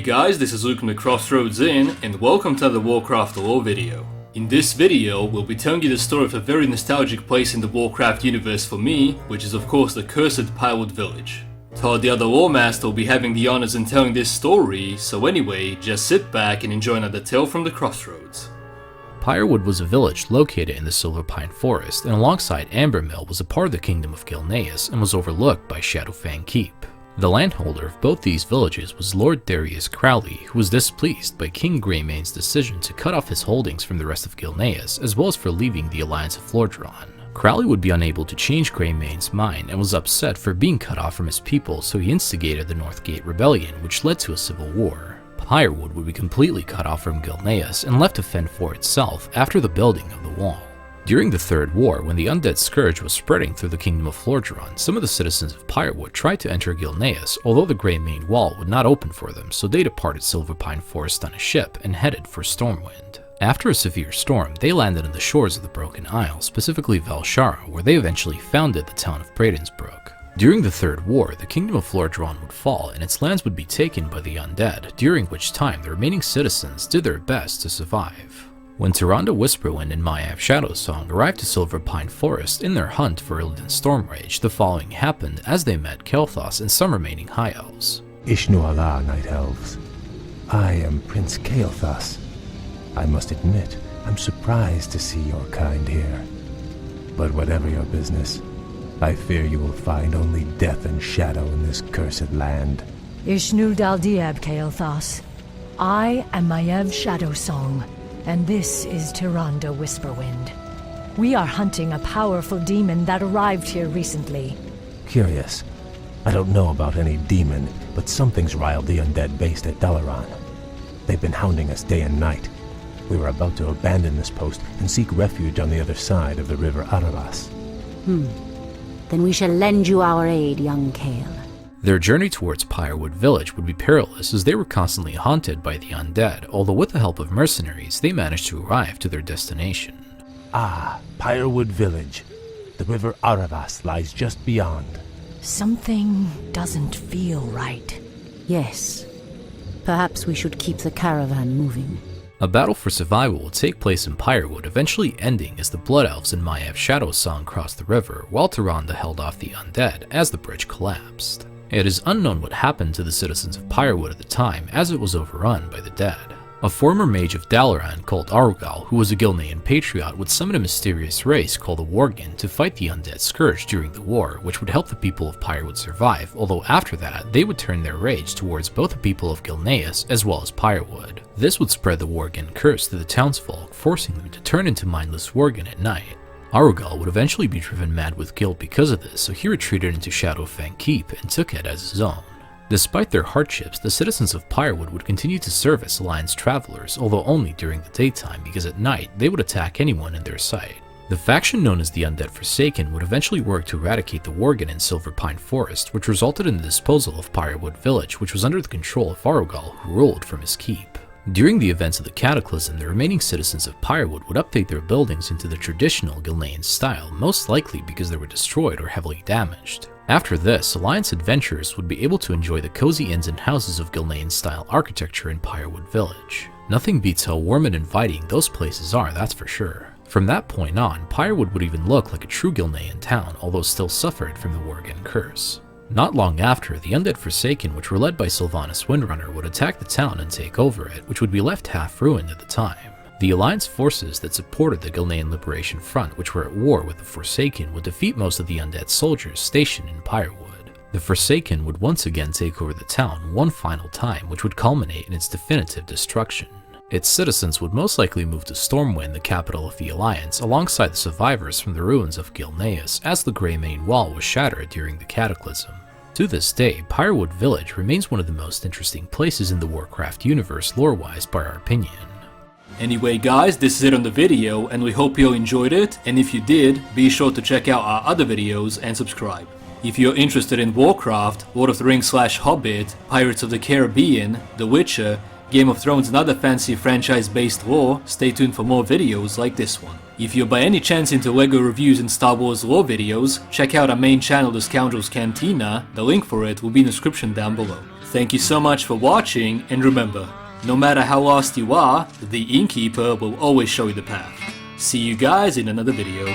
guys, this is Luke from the Crossroads Inn, and welcome to another Warcraft lore video. In this video, we'll be telling you the story of a very nostalgic place in the Warcraft universe for me, which is of course the cursed Pyrewood village. Todd, the other lore master, will be having the honors in telling this story, so anyway, just sit back and enjoy another tale from the Crossroads. Pyrewood was a village located in the Silver Pine Forest, and alongside Ambermill was a part of the kingdom of Gilneas and was overlooked by Shadowfang Keep. The landholder of both these villages was Lord Darius Crowley, who was displeased by King Greymane's decision to cut off his holdings from the rest of Gilneas, as well as for leaving the Alliance of Flordran. Crowley would be unable to change Greymane's mind and was upset for being cut off from his people, so he instigated the Northgate Rebellion, which led to a civil war. Pyrewood would be completely cut off from Gilneas and left to fend for itself after the building of the wall. During the Third War, when the undead scourge was spreading through the kingdom of Flordran, some of the citizens of Pyrewood tried to enter Gilneas, although the Greymane Wall would not open for them, so they departed Silver Pine Forest on a ship and headed for Stormwind. After a severe storm, they landed on the shores of the Broken Isle, specifically Valshara, where they eventually founded the town of Bradensbrook. During the Third War, the kingdom of Flordran would fall and its lands would be taken by the undead, during which time the remaining citizens did their best to survive. When Tyrande Whisperwind and hygAmfJzWzk&list arrived to Silver Pine Forest in their hunt for Illidan Stormrage, the following happened as they met Kael'thas and some remaining High Elves. Ishnu Allah, Night Elves. I am Prince Kael'thas. I must admit, I'm surprised to see your kind here. But whatever your business, I fear you will find only death and shadow in this cursed land. Ishnu Daldieb, Kael'thas. I am Maiev Shadowsong, and this is Tyrande Whisperwind. We are hunting a powerful demon that arrived here recently. Curious. I don't know about any demon, but something's riled the undead based at Dalaran. They've been hounding us day and night. We were about to abandon this post and seek refuge on the other side of the river Arabas. Then we shall lend you our aid, young Kael. Their journey towards Pyrewood village would be perilous as they were constantly haunted by the undead, although with the help of mercenaries, they managed to arrive to their destination. Ah, Pyrewood village. The river Arabas lies just beyond. Something doesn't feel right. Yes. Perhaps we should keep the caravan moving. A battle for survival would take place in Pyrewood, eventually ending as the Blood Elves and hygAmfJzWzk&list crossed the river, while Tyrande held off the undead as the bridge collapsed. It is unknown what happened to the citizens of Pyrewood at the time, as it was overrun by the dead. A former mage of Dalaran called Arugal, who was a Gilnean patriot, would summon a mysterious race called the Worgen to fight the undead scourge during the war, which would help the people of Pyrewood survive, although after that, they would turn their rage towards both the people of Gilneas as well as Pyrewood. This would spread the Worgen curse to the townsfolk, forcing them to turn into mindless Worgen at night. Arugal would eventually be driven mad with guilt because of this, so he retreated into Shadowfang Keep and took it as his own. Despite their hardships, the citizens of Pyrewood would continue to serve as Alliance travelers, although only during the daytime, because at night they would attack anyone in their sight. The faction known as the Undead Forsaken would eventually work to eradicate the Worgen in Silver Pine Forest, which resulted in the disposal of Pyrewood village, which was under the control of Arugal, who ruled from his keep. During the events of the Cataclysm, the remaining citizens of Pyrewood would update their buildings into the traditional Gilnean style, most likely because they were destroyed or heavily damaged. After this, Alliance adventurers would be able to enjoy the cozy inns and houses of Gilnean style architecture in Pyrewood village. Nothing beats how warm and inviting those places are, that's for sure. From that point on, Pyrewood would even look like a true Gilnean town, although still suffered from the Worgen curse. Not long after, the Undead Forsaken, which were led by Sylvanas Windrunner, would attack the town and take over it, which would be left half ruined at the time. The Alliance forces that supported the Gilnean Liberation Front, which were at war with the Forsaken, would defeat most of the undead soldiers stationed in Pyrewood. The Forsaken would once again take over the town one final time, which would culminate in its definitive destruction. Its citizens would most likely move to Stormwind, the capital of the Alliance, alongside the survivors from the ruins of Gilneas, as the Greymane Wall was shattered during the Cataclysm. To this day, Pyrewood Village remains one of the most interesting places in the Warcraft universe lore-wise by our opinion. Anyway guys, this is it on the video, and we hope you all enjoyed it, and if you did, be sure to check out our other videos and subscribe. If you're interested in Warcraft, Lord of the Rings / Hobbit, Pirates of the Caribbean, The Witcher, Game of Thrones and other fancy franchise-based lore, stay tuned for more videos like this one. If you're by any chance into LEGO reviews and Star Wars lore videos, check out our main channel, The Scoundrels Cantina. The link for it will be in the description down below. Thank you so much for watching, and remember, no matter how lost you are, the Innkeeper will always show you the path. See you guys in another video.